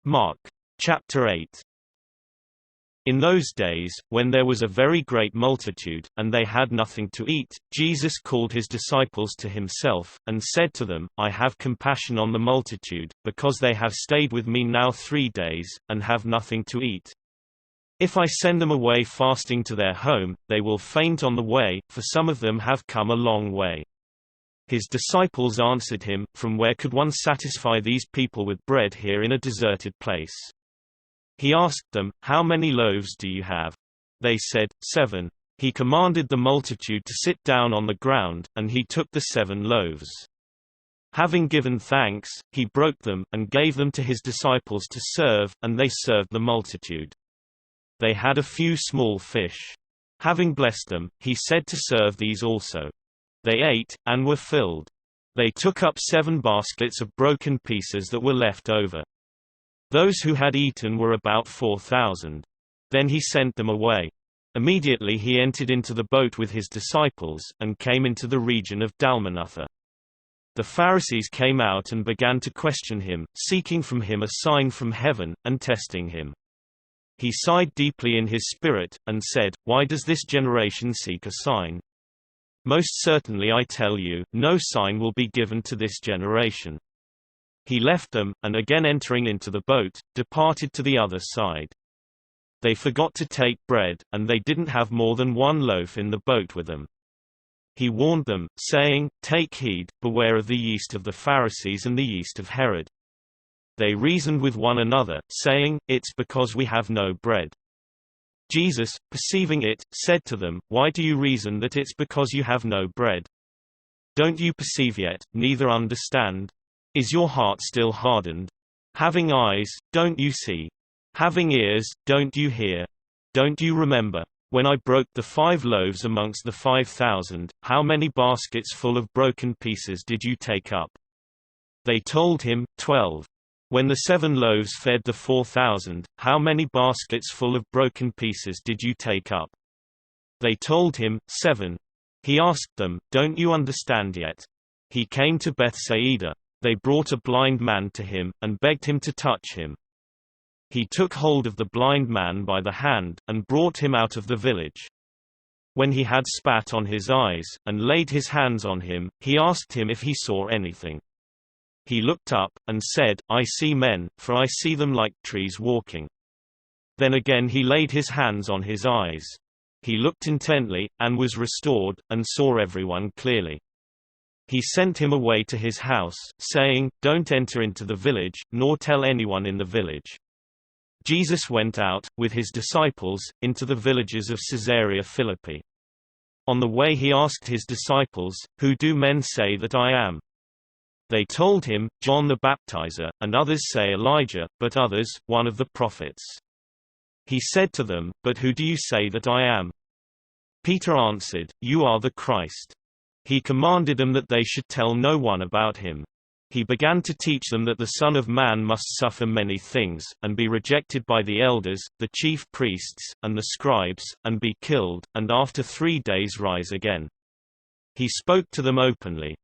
Mark. Chapter 8. In those days, when there was a very great multitude, and they had nothing to eat, Jesus called his disciples to himself, and said to them, I have compassion on the multitude, because they have stayed with me now 3 days, and have nothing to eat. If I send them away fasting to their home, they will faint on the way, for some of them have come a long way. His disciples answered him, From where could one satisfy these people with bread here in a deserted place? He asked them, How many loaves do you have? They said, 7. He commanded the multitude to sit down on the ground, and he took the 7 loaves. Having given thanks, he broke them, and gave them to his disciples to serve, and they served the multitude. They had a few small fish. Having blessed them, he said to serve these also. They ate, and were filled. They took up 7 baskets of broken pieces that were left over. Those who had eaten were about 4,000. Then he sent them away. Immediately he entered into the boat with his disciples, and came into the region of Dalmanutha. The Pharisees came out and began to question him, seeking from him a sign from heaven, and testing him. He sighed deeply in his spirit, and said, Why does this generation seek a sign? Most certainly I tell you, no sign will be given to this generation. He left them, and again entering into the boat, departed to the other side. They forgot to take bread, and they didn't have more than 1 loaf in the boat with them. He warned them, saying, Take heed, beware of the yeast of the Pharisees and the yeast of Herod. They reasoned with one another, saying, It's because we have no bread. Jesus, perceiving it, said to them, Why do you reason that it's because you have no bread? Don't you perceive yet, neither understand? Is your heart still hardened? Having eyes, don't you see? Having ears, don't you hear? Don't you remember? When I broke the 5 loaves amongst the 5,000, how many baskets full of broken pieces did you take up? They told him, 12. When the 7 loaves fed the 4,000, how many baskets full of broken pieces did you take up? They told him, 7. He asked them, Don't you understand yet? He came to Bethsaida. They brought a blind man to him, and begged him to touch him. He took hold of the blind man by the hand, and brought him out of the village. When he had spat on his eyes, and laid his hands on him, he asked him if he saw anything. He looked up, and said, I see men, for I see them like trees walking. Then again he laid his hands on his eyes. He looked intently, and was restored, and saw everyone clearly. He sent him away to his house, saying, Don't enter into the village, nor tell anyone in the village. Jesus went out, with his disciples, into the villages of Caesarea Philippi. On the way he asked his disciples, Who do men say that I am? They told him, John the Baptizer, and others say Elijah, but others, one of the prophets. He said to them, But who do you say that I am? Peter answered, You are the Christ. He commanded them that they should tell no one about him. He began to teach them that the Son of Man must suffer many things, and be rejected by the elders, the chief priests, and the scribes, and be killed, and after 3 days rise again. He spoke to them openly.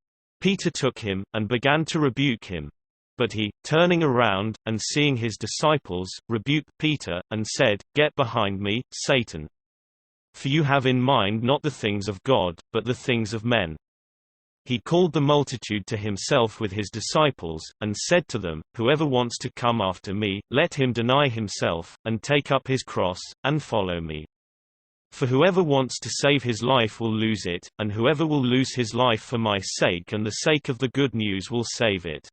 Peter took him, and began to rebuke him. But he, turning around, and seeing his disciples, rebuked Peter, and said, Get behind me, Satan. For you have in mind not the things of God, but the things of men. He called the multitude to himself with his disciples, and said to them, Whoever wants to come after me, let him deny himself, and take up his cross, and follow me. For whoever wants to save his life will lose it, and whoever will lose his life for my sake and the sake of the good news will save it.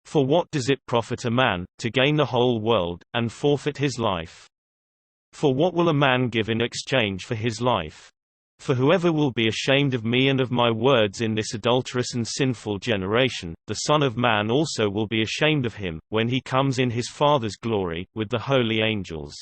For what does it profit a man, to gain the whole world, and forfeit his life? For what will a man give in exchange for his life? For whoever will be ashamed of me and of my words in this adulterous and sinful generation, the Son of Man also will be ashamed of him, when he comes in his Father's glory, with the holy angels.